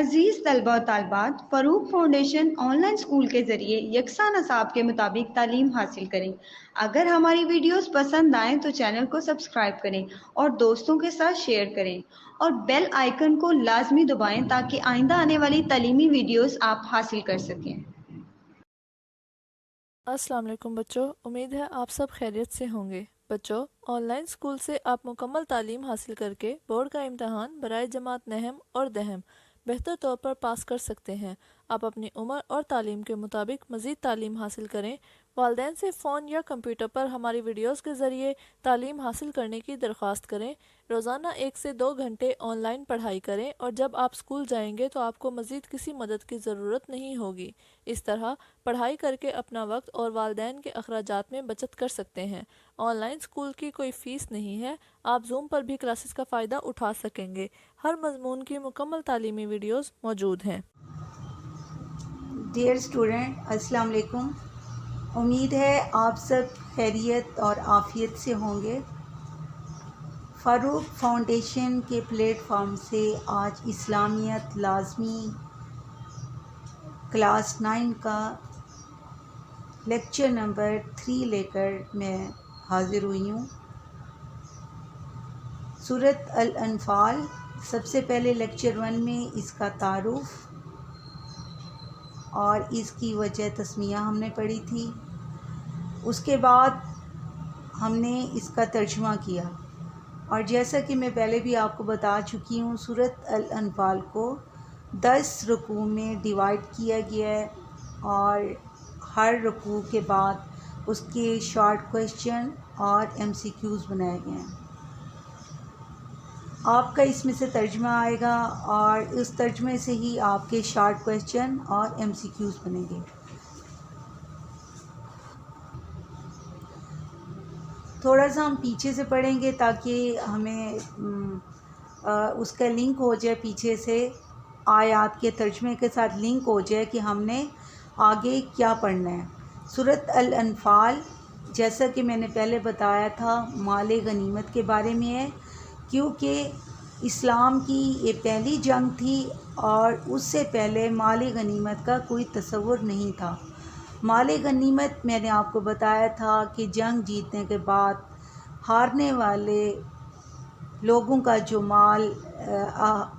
عزیز طلبہ و طالبات، فروغ فاؤنڈیشن آن لائن اسکول کے ذریعے یکساں نصاب کے مطابق تعلیم حاصل کریں۔ اگر ہماری ویڈیوز پسند آئیں تو چینل کو سبسکرائب کریں اور دوستوں کے ساتھ شیئر کریں اور بیل آئیکن کو لازمی دبائیں تاکہ آئندہ آنے والی تعلیمی ویڈیوز آپ حاصل کر سکیں۔ السلام علیکم بچوں، امید ہے آپ سب خیریت سے ہوں گے۔ بچوں، آن لائن اسکول سے آپ مکمل تعلیم حاصل کر کے بورڈ کا امتحان برائے جماعت نہم اور دہم بہتر طور پر پاس کر سکتے ہیں۔ آپ اپنی عمر اور تعلیم کے مطابق مزید تعلیم حاصل کریں۔ والدین سے فون یا کمپیوٹر پر ہماری ویڈیوز کے ذریعے تعلیم حاصل کرنے کی درخواست کریں۔ روزانہ 1 سے 2 گھنٹے آن لائن پڑھائی کریں اور جب آپ اسکول جائیں گے تو آپ کو مزید کسی مدد کی ضرورت نہیں ہوگی۔ اس طرح پڑھائی کر کے اپنا وقت اور والدین کے اخراجات میں بچت کر سکتے ہیں۔ آن لائن اسکول کی کوئی فیس نہیں ہے، آپ زوم پر بھی کلاسز کا فائدہ اٹھا سکیں گے۔ ہر مضمون کی مکمل تعلیمی ویڈیوز موجود ہیں۔ ڈیئر اسٹوڈنٹ، السلام علیکم۔ امید ہے آپ سب خیریت اور عافیت سے ہوں گے۔ فاروق فاؤنڈیشن کے پلیٹ فارم سے آج اسلامیت لازمی کلاس 9 کا لیکچر نمبر 3 لے کر میں حاضر ہوئی ہوں۔ سورۃ الانفال، سب سے پہلے لیکچر 1 میں اس کا تعارف اور اس کی وجہ تسمیہ ہم نے پڑھی تھی۔ اس کے بعد ہم نے اس کا ترجمہ کیا، اور جیسا کہ میں پہلے بھی آپ کو بتا چکی ہوں، سورۃ الانفال کو 10 رکوع میں ڈیوائڈ کیا گیا ہے، اور ہر رکوع کے بعد اس کے شارٹ کویسچن اور MCQs بنائے گئے ہیں۔ آپ کا اس میں سے ترجمہ آئے گا اور اس ترجمے سے ہی آپ کے شارٹ کویسچن اور MCQs بنیں گے۔ تھوڑا سا ہم پیچھے سے پڑھیں گے تاکہ ہمیں اس کا لنک ہو جائے، پیچھے سے آیات کے ترجمے کے ساتھ لنک ہو جائے کہ ہم نے آگے کیا پڑھنا ہے۔ سورۃ الانفال، جیسا کہ میں نے پہلے بتایا تھا، مال غنیمت کے بارے میں ہے، کیونکہ اسلام کی یہ پہلی جنگ تھی اور اس سے پہلے مال غنیمت کا کوئی تصور نہیں تھا۔ مال غنیمت میں نے آپ کو بتایا تھا کہ جنگ جیتنے کے بعد ہارنے والے لوگوں کا جو مال،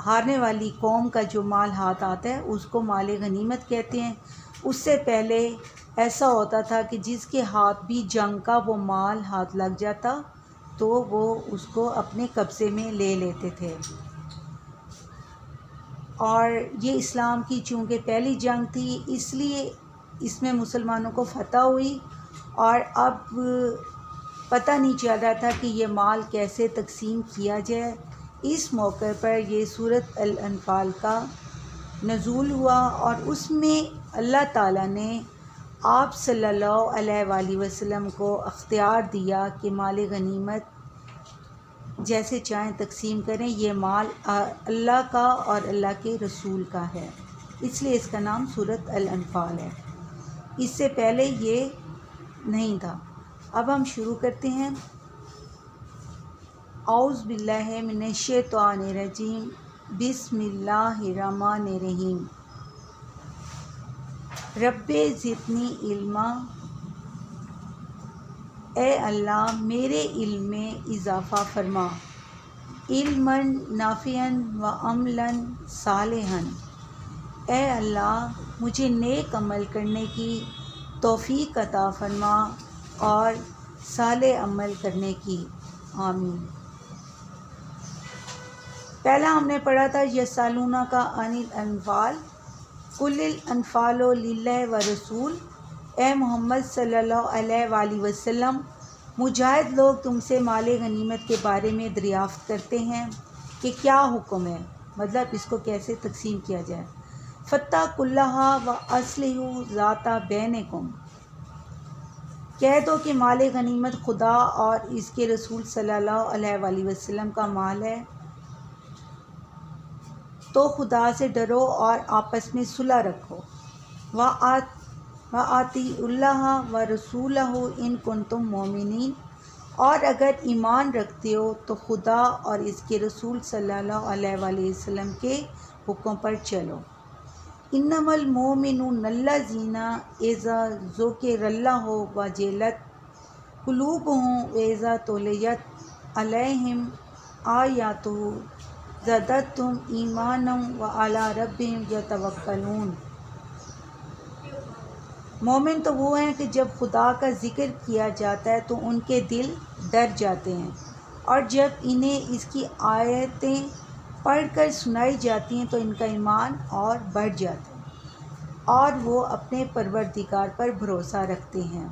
ہارنے والی قوم کا جو مال ہاتھ آتا ہے اس کو مال غنیمت کہتے ہیں۔ اس سے پہلے ایسا ہوتا تھا کہ جس کے ہاتھ بھی جنگ کا وہ مال ہاتھ لگ جاتا تو وہ اس کو اپنے قبضے میں لے لیتے تھے، اور یہ اسلام کی چونکہ پہلی جنگ تھی اس لیے اس میں مسلمانوں کو فتح ہوئی، اور اب پتہ نہیں چل رہا تھا کہ یہ مال کیسے تقسیم کیا جائے۔ اس موقع پر یہ سورۃ الانفال کا نزول ہوا، اور اس میں اللہ تعالیٰ نے آپ صلی اللہ علیہ وآلہ وسلم کو اختیار دیا کہ مال غنیمت جیسے چاہیں تقسیم کریں، یہ مال اللہ کا اور اللہ کے رسول کا ہے، اس لیے اس کا نام سورۃ الانفال ہے۔ اس سے پہلے یہ نہیں تھا۔ اب ہم شروع کرتے ہیں۔ اعوذ باللہ من الشیطان الرجیم، بسم اللہ الرحمن الرحیم۔ رب زدنی علما، اے اللہ میرے علم میں اضافہ فرما، علما نافعا و عملا صالحا، اے اللہ مجھے نیک عمل کرنے کی توفیق عطا فرما اور صالح عمل کرنے کی، آمین۔ پہلا ہم نے پڑھا تھا یسألونک عن الانفال قل الانفال للہ ورسول، اے محمد صلی اللہ علیہ وآلہ وسلم، مجاہد لوگ تم سے مال غنیمت کے بارے میں دریافت کرتے ہیں کہ کیا حکم ہے، مطلب اس کو کیسے تقسیم کیا جائے۔ فاتقوا اللہ واصلحوا ذات بینکم، کہہ دو کہ مال غنیمت خدا اور اس کے رسول صلی اللہ علیہ وآلہ وسلم کا مال ہے، تو خدا سے ڈرو اور آپس میں صلح رکھو۔ وَأَطِیعُوا اللَّهَ وَرَسُولَهُ إِن كُنتُم مُؤْمِنِینَ، اور اگر ایمان رکھتے ہو تو خدا اور اس کے رسول صلی اللہ علیہ وآلہ وسلم کے حکم پر چلو۔ انمل مومنون الذین اذا ذکر اللہ وجلت قلوبهم واذا تلیت علیہم آیاتہ زادتہم ایمانا وعلی ربہم یتوکلون۔ مومن تو وہ ہیں کہ جب خدا کا ذکر کیا جاتا ہے تو ان کے دل ڈر جاتے ہیں، اور جب انہیں اس کی آیتیں پڑھ کر سنائی جاتی ہیں تو ان کا ایمان اور بڑھ جاتا ہے، اور وہ اپنے پروردگار پر بھروسہ رکھتے ہیں۔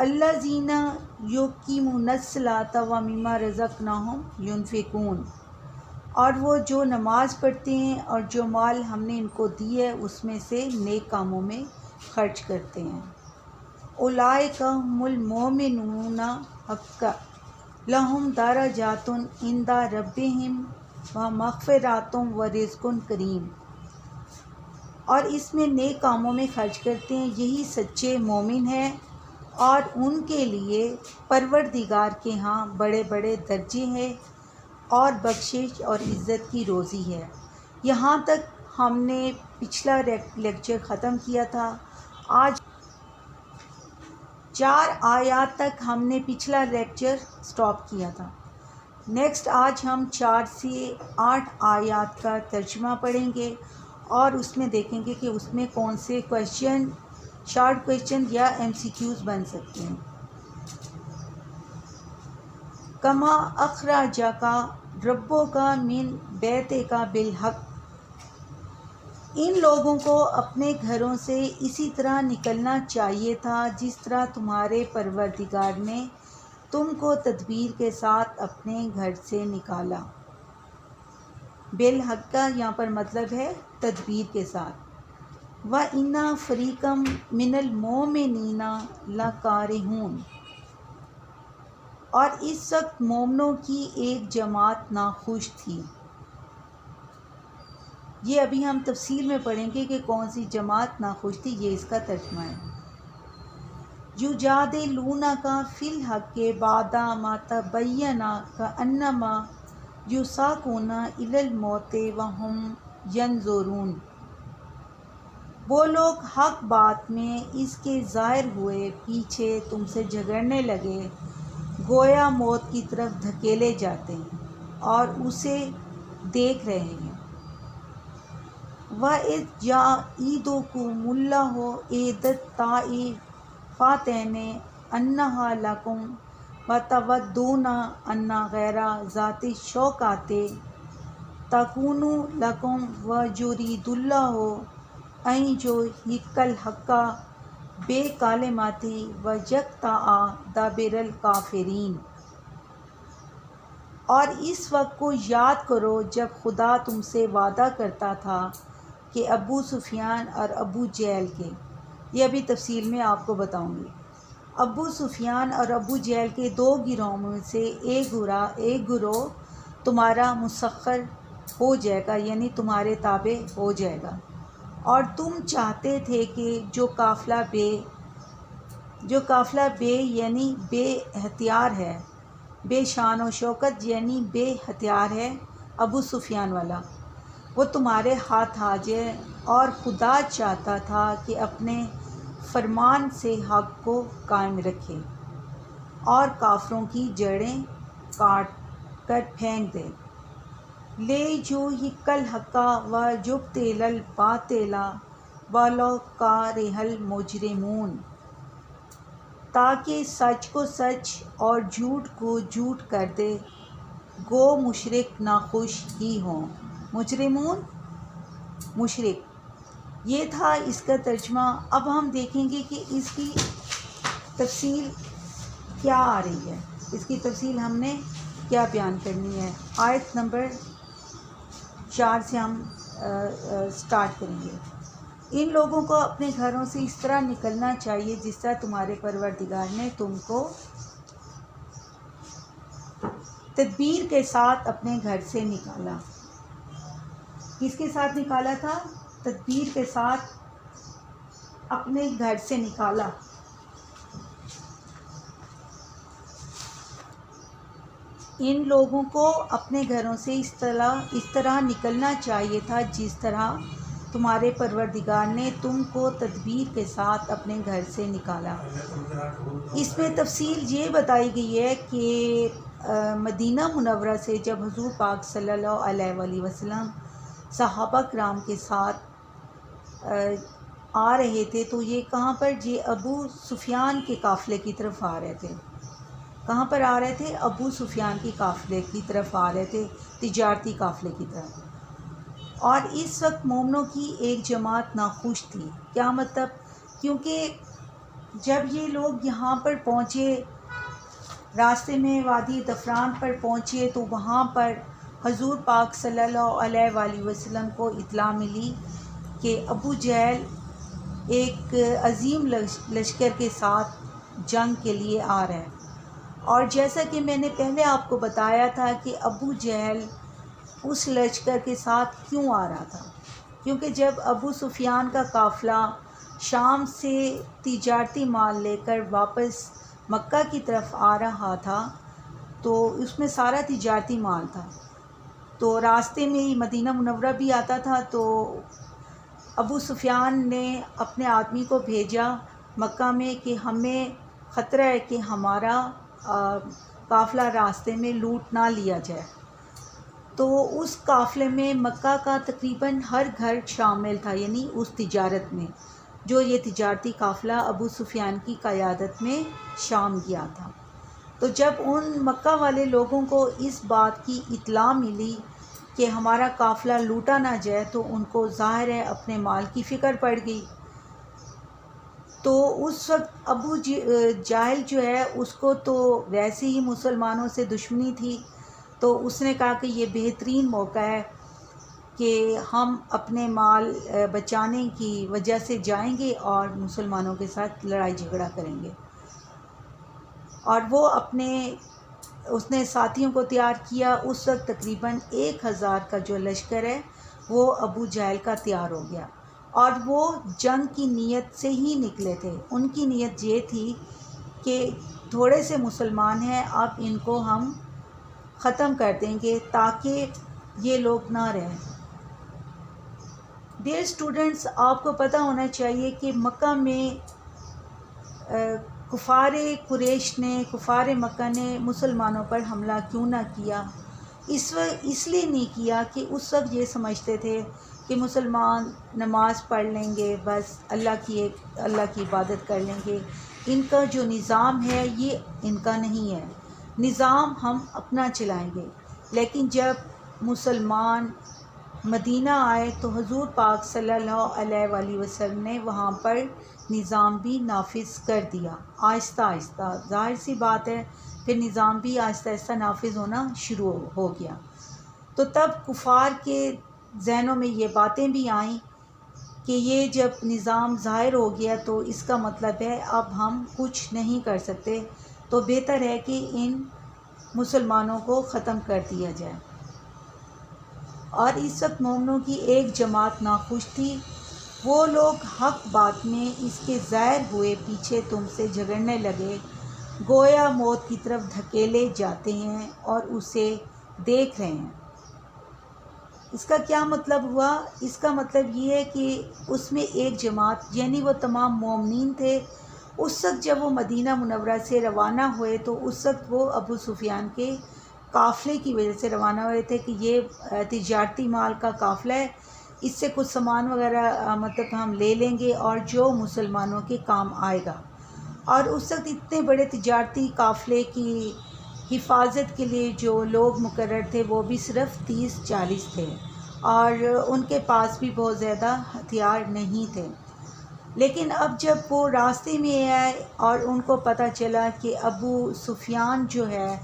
الذین یقیمون الصلاۃ ومما رزقناہم ینفقون، اور وہ جو نماز پڑھتے ہیں اور جو مال ہم نے ان کو دی ہے اس میں سے نیک کاموں میں خرچ کرتے ہیں۔ اولئک ھم المؤمنون حقا لہم درجات عند ربہم ومغفرۃ ورزق کریم۔ اور اس میں نیک کاموں میں خرچ کرتے ہیں، یہی سچے مومن ہیں، اور ان کے لیے پروردگار کے ہاں بڑے بڑے درجے ہیں اور بخشش اور عزت کی روزی ہے۔ یہاں تک ہم نے پچھلا لیکچر ختم کیا تھا۔ آج 4 آیات تک ہم نے پچھلا لیکچر سٹاپ کیا تھا۔ نیکسٹ آج ہم 4 سے 8 آیات کا ترجمہ پڑھیں گے، اور اس میں دیکھیں گے کہ اس میں کون سے کویشچن، شارٹ کویشچن یا MCQs بن سکتے ہیں۔ کما اخرجک ربک من بیتک بالحق، ان لوگوں کو اپنے گھروں سے اسی طرح نکلنا چاہیے تھا جس طرح تمہارے پروردگار نے تم کو تدبیر کے ساتھ اپنے گھر سے نکالا۔ بالحق کا یہاں پر مطلب ہے تدبیر کے ساتھ۔ وَإِنَّ فَرِيقًا مِّنَ الْمُؤْمِنِينَ لَكَارِهُونَ، اور اس وقت مومنوں کی ایک جماعت ناخوش تھی۔ یہ ابھی ہم تفصیل میں پڑھیں گے کہ کون سی جماعت ناخوش تھی، یہ اس کا ترجمہ ہے۔ یجادلونک فی الحق بعد ما تبین کأنما یساقون الی الموت وہم ینظرون، وہ لوگ حق بات میں اس کے ظاہر ہوئے پیچھے تم سے جھگڑنے لگے، گویا موت کی طرف دھکیلے جاتے ہیں اور اسے دیکھ رہے ہیں۔ وَإِذْ یعیدکم اللہ احدی الطائفتین انھا لکم وتودون ان غیر ذات الشوکۃ تکون لکم ویرید اللہ ان یحق الحق بکلماتہ ویقطع دابر الکافرین۔ اور اس وقت کو یاد کرو جب خدا تم سے وعدہ کرتا تھا کہ ابو سفیان اور ابو جہل کے، یہ ابھی تفصیل میں آپ کو بتاؤں گی، ابو سفیان اور ابو جہل کے 2 گروہوں میں سے ایک گروہ تمہارا مسخر ہو جائے گا، یعنی تمہارے تابع ہو جائے گا، اور تم چاہتے تھے کہ جو قافلہ بے یعنی بے ہتھیار ہے، بے شان و شوکت یعنی بے ہتھیار ہے، ابو سفیان والا، وہ تمہارے ہاتھ آ جائے، اور خدا چاہتا تھا کہ اپنے فرمان سے حق کو قائم رکھے اور کافروں کی جڑیں کاٹ کر پھینک دے۔ لیحق الحق ویبطل الباطل ولو کرہ المجرمون، تاکہ سچ کو سچ اور جھوٹ کو جھوٹ کر دے، گو مشرک ناخوش ہی ہوں۔ مجرمون مشرک، یہ تھا اس کا ترجمہ۔ اب ہم دیکھیں گے کہ اس کی تفصیل کیا آ رہی ہے، اس کی تفصیل ہم نے کیا بیان کرنی ہے۔ آیت نمبر 4 سے ہم سٹارٹ کریں گے۔ ان لوگوں کو اپنے گھروں سے اس طرح نکلنا چاہیے جس طرح تمہارے پروردگار نے تم کو تدبیر کے ساتھ اپنے گھر سے نکالا۔ کس کے ساتھ نکالا تھا؟ تدبیر کے ساتھ اپنے گھر سے نکالا۔ ان لوگوں کو اپنے گھروں سے اس طرح نکلنا چاہیے تھا جس طرح تمہارے پروردگار نے تم کو تدبیر کے ساتھ اپنے گھر سے نکالا۔ اس میں تفصیل یہ بتائی گئی ہے کہ مدینہ منورہ سے جب حضور پاک صلی اللہ علیہ وآلہ وسلم صحابہ کرام کے ساتھ آ رہے تھے تو یہ کہاں پر، یہ ابو سفیان کے قافلے کی طرف آ رہے تھے۔ کہاں پر آ رہے تھے؟ ابو سفیان کی قافلے کی طرف آ رہے تھے، تجارتی قافلے کی طرف۔ اور اس وقت مومنوں کی ایک جماعت ناخوش تھی۔ کیا مطلب؟ کیونکہ جب یہ لوگ یہاں پر پہنچے، راستے میں وادی دفران پر پہنچے، تو وہاں پر حضور پاک صلی اللہ علیہ وآلہ وسلم کو اطلاع ملی کہ ابو جہل ایک عظیم لشکر کے ساتھ جنگ کے لیے آ رہا ہے۔ اور جیسا کہ میں نے پہلے آپ کو بتایا تھا کہ ابو جہل اس لشکر کے ساتھ کیوں آ رہا تھا، کیونکہ جب ابو سفیان کا قافلہ شام سے تجارتی مال لے کر واپس مکہ کی طرف آ رہا تھا تو اس میں سارا تجارتی مال تھا، تو راستے میں ہی مدینہ منورہ بھی آتا تھا، تو ابو سفیان نے اپنے آدمی کو بھیجا مکہ میں کہ ہمیں خطرہ ہے کہ ہمارا قافلہ راستے میں لوٹ نہ لیا جائے۔ تو اس قافلے میں مکہ کا تقریباً ہر گھر شامل تھا، یعنی اس تجارت میں جو یہ تجارتی قافلہ ابو سفیان کی قیادت میں شام گیا تھا۔ تو جب ان مکہ والے لوگوں کو اس بات کی اطلاع ملی کہ ہمارا قافلہ لوٹا نہ جائے تو ان کو ظاہر ہے اپنے مال کی فکر پڑ گئی۔ تو اس وقت ابو جہل جو ہے اس کو تو ویسے ہی مسلمانوں سے دشمنی تھی، تو اس نے کہا کہ یہ بہترین موقع ہے کہ ہم اپنے مال بچانے کی وجہ سے جائیں گے اور مسلمانوں کے ساتھ لڑائی جھگڑا کریں گے۔ اور وہ اس نے ساتھیوں کو تیار کیا۔ اس وقت تقریباً 1000 کا جو لشکر ہے وہ ابو جہل کا تیار ہو گیا، اور وہ جنگ کی نیت سے ہی نکلے تھے۔ ان کی نیت یہ تھی کہ تھوڑے سے مسلمان ہیں، اب ان کو ہم ختم کر دیں گے تاکہ یہ لوگ نہ رہیں۔ ڈیئر اسٹوڈنٹس، آپ کو پتہ ہونا چاہیے کہ مکہ میں کفار قریش نے، کفار مکہ نے مسلمانوں پر حملہ کیوں نہ کیا؟ اس لیے نہیں کیا کہ اس وقت یہ سمجھتے تھے کہ مسلمان نماز پڑھ لیں گے، بس اللہ کی عبادت کر لیں گے، ان کا جو نظام ہے یہ ان کا نہیں ہے، نظام ہم اپنا چلائیں گے۔ لیکن جب مسلمان مدینہ آئے تو حضور پاک صلی اللہ علیہ وآلہ وسلم نے وہاں پر نظام بھی نافذ کر دیا، آہستہ آہستہ۔ ظاہر سی بات ہے پھر نظام بھی آہستہ آہستہ نافذ ہونا شروع ہو گیا۔ تو تب کفار کے ذہنوں میں یہ باتیں بھی آئیں کہ یہ جب نظام ظاہر ہو گیا تو اس کا مطلب ہے اب ہم کچھ نہیں کر سکتے، تو بہتر ہے کہ ان مسلمانوں کو ختم کر دیا جائے۔ اور اس وقت مومنوں کی ایک جماعت ناخوش تھی۔ وہ لوگ حق بات میں اس کے ظاہر ہوئے پیچھے تم سے جھگڑنے لگے، گویا موت کی طرف دھکیلے جاتے ہیں اور اسے دیکھ رہے ہیں۔ اس کا کیا مطلب ہوا؟ اس کا مطلب یہ ہے کہ اس میں ایک جماعت، یعنی وہ تمام مومنین تھے، اس وقت جب وہ مدینہ منورہ سے روانہ ہوئے تو اس وقت وہ ابو سفیان کے قافلے کی وجہ سے روانہ ہوئے تھے کہ یہ تجارتی مال کا قافلہ ہے، اس سے کچھ سامان وغیرہ مطلب ہم لے لیں گے اور جو مسلمانوں کے کام آئے گا۔ اور اس وقت اتنے بڑے تجارتی قافلے کی حفاظت کے لیے جو لوگ مقرر تھے وہ بھی صرف 30-40 تھے، اور ان کے پاس بھی بہت زیادہ ہتھیار نہیں تھے۔ لیکن اب جب وہ راستے میں آئے اور ان کو پتہ چلا کہ ابو سفیان جو ہے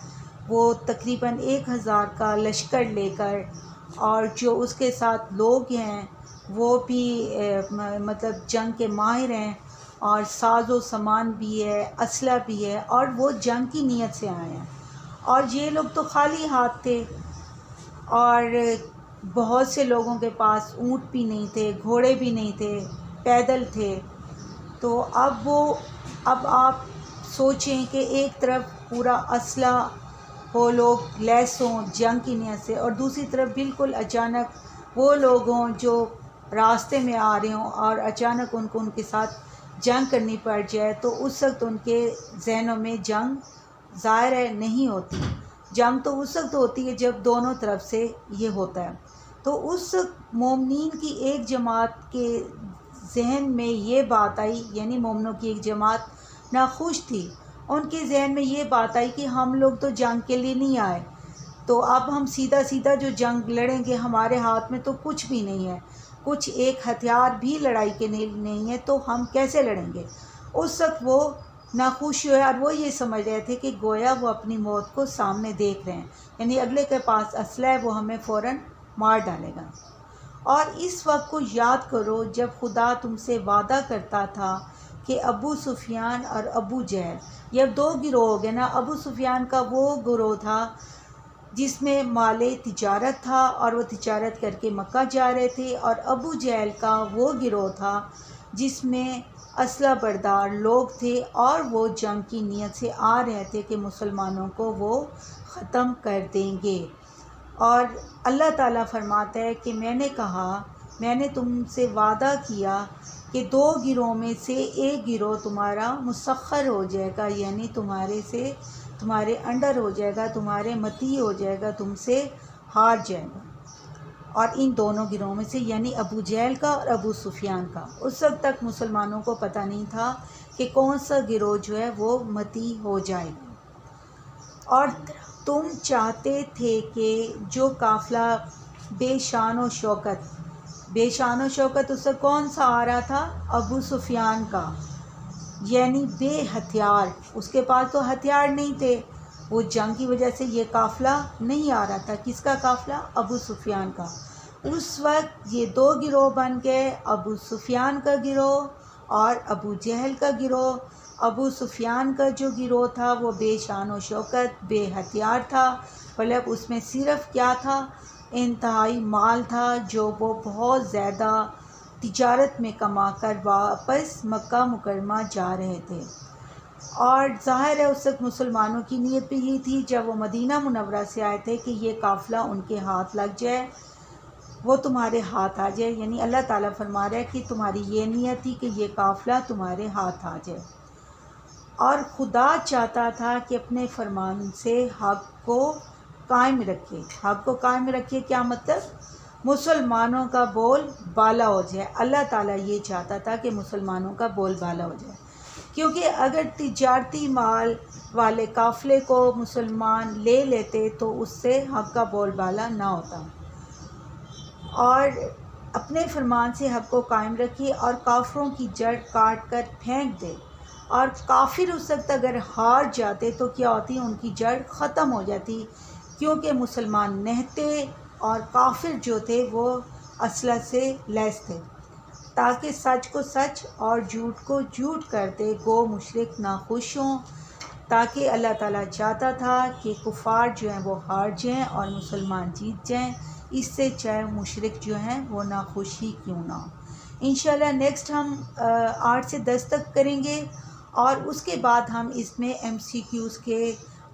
وہ تقریباً 1000 کا لشکر لے کر، اور جو اس کے ساتھ لوگ ہیں وہ بھی مطلب جنگ کے ماہر ہیں، اور ساز و سامان بھی ہے، اسلحہ بھی ہے، اور وہ جنگ کی نیت سے آئے ہیں، اور یہ لوگ تو خالی ہاتھ تھے، اور بہت سے لوگوں کے پاس اونٹ بھی نہیں تھے، گھوڑے بھی نہیں تھے، پیدل تھے۔ تو اب آپ سوچیں کہ ایک طرف پورا اسلحہ وہ لوگ لیس ہوں جنگ کی نیت سے، اور دوسری طرف بالکل اچانک وہ لوگ ہوں جو راستے میں آ رہے ہوں اور اچانک ان کے ساتھ جنگ کرنی پڑ جائے، تو اس وقت ان کے ذہنوں میں جنگ ظاہر ہے نہیں ہوتی۔ جنگ تو اس وقت ہوتی ہے جب دونوں طرف سے یہ ہوتا ہے۔ تو اس مومنین کی ایک جماعت کے ذہن میں یہ بات آئی، یعنی مومنوں کی ایک جماعت ناخوش تھی، ان کے ذہن میں یہ بات آئی کہ ہم لوگ تو جنگ کے لیے نہیں آئے، تو اب ہم سیدھا سیدھا جو جنگ لڑیں گے، ہمارے ہاتھ میں تو کچھ بھی نہیں ہے، کچھ ایک ہتھیار بھی لڑائی کے نہیں ہے، تو ہم کیسے لڑیں گے۔ اس وقت وہ ناخوش ہوئے اور وہ یہ سمجھ رہے تھے کہ گویا وہ اپنی موت کو سامنے دیکھ رہے ہیں، یعنی اگلے کے پاس اسلحہ ہے، وہ ہمیں فوراً مار ڈالے گا۔ اور اس وقت کو یاد کرو جب خدا تم سے وعدہ کرتا تھا کہ ابو سفیان اور ابو جہل، یہ اب دو گروہ ہو گئے نا۔ ابو سفیان کا وہ گروہ تھا جس میں مال تجارت تھا اور وہ تجارت کر کے مکہ جا رہے تھے، اور ابو جہل کا وہ گروہ تھا جس میں اسلحہ بردار لوگ تھے اور وہ جنگ کی نیت سے آ رہے تھے کہ مسلمانوں کو وہ ختم کر دیں گے۔ اور اللہ تعالیٰ فرماتا ہے کہ میں نے کہا، میں نے تم سے وعدہ کیا کہ دو گروہ میں سے ایک گروہ تمہارا مسخر ہو جائے گا، یعنی تمہارے انڈر ہو جائے گا، تمہارے مطیع ہو جائے گا، تم سے ہار جائے گا۔ اور ان دونوں گروہوں میں سے، یعنی ابو جہل کا اور ابو سفیان کا، اس وقت تک مسلمانوں کو پتہ نہیں تھا کہ کون سا گروہ جو ہے وہ مطیع ہو جائے گا۔ اور تم چاہتے تھے کہ جو قافلہ بے شان و شوکت اس سے کون سا آ رہا تھا؟ ابو سفیان کا، یعنی بے ہتھیار، اس کے پاس تو ہتھیار نہیں تھے، وہ جنگ کی وجہ سے یہ قافلہ نہیں آ رہا تھا۔ کس کا قافلہ؟ ابو سفیان کا۔ اس وقت یہ دو گروہ بن گئے، ابو سفیان کا گروہ اور ابو جہل کا گروہ۔ ابو سفیان کا جو گروہ تھا وہ بے شان و شوکت، بے ہتھیار تھا، مطلب اس میں صرف کیا تھا؟ انتہائی مال تھا جو وہ بہت زیادہ تجارت میں کما کر واپس مکہ مکرمہ جا رہے تھے۔ اور ظاہر ہے اس وقت مسلمانوں کی نیت بھی یہی تھی جب وہ مدینہ منورہ سے آئے تھے کہ یہ قافلہ ان کے ہاتھ لگ جائے، وہ تمہارے ہاتھ آ جائے، یعنی اللہ تعالیٰ فرما رہا ہے کہ تمہاری یہ نیت تھی کہ یہ قافلہ تمہارے ہاتھ آ جائے۔ اور خدا چاہتا تھا کہ اپنے فرمان سے حق کو قائم رکھے۔ حق کو قائم رکھے کیا مطلب؟ مسلمانوں کا بول بالا ہو جائے۔ اللہ تعالیٰ یہ چاہتا تھا کہ مسلمانوں کا بول بالا ہو جائے، کیونکہ اگر تجارتی مال والے قافلے کو مسلمان لے لیتے تو اس سے حق کا بول بالا نہ ہوتا۔ اور اپنے فرمان سے حق کو قائم رکھے اور کافروں کی جڑ کاٹ کر پھینک دے۔ اور کافر اس وقت اگر ہار جاتے تو کیا ہوتی؟ ان کی جڑ ختم ہو جاتی، کیونکہ مسلمان نہتے اور کافر جو تھے وہ اسلحہ سے لیس تھے، تاکہ سچ کو سچ اور جھوٹ کو جھوٹ کر دے، گو مشرک ناخوش ہوں۔ تاکہ اللہ تعالیٰ چاہتا تھا کہ کفار جو ہیں وہ ہار جائیں اور مسلمان جیت جائیں، اس سے چاہے مشرک جو ہیں وہ ناخوش ہی کیوں نہ ہو۔ انشاءاللہ نیکسٹ ہم 8 سے 10 تک کریں گے، اور اس کے بعد ہم اس میں MCQs کے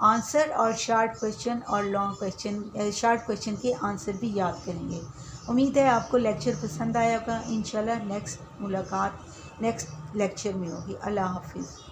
آنسر اور شارٹ کویشچن اور لانگ کویشچن، شارٹ کویشچن کے آنسر بھی یاد کریں گے۔ امید ہے آپ کو لیکچر پسند آیا ہوگا۔ انشاءاللہ نیکسٹ ملاقات نیکسٹ لیکچر میں ہوگی۔ اللہ حافظ۔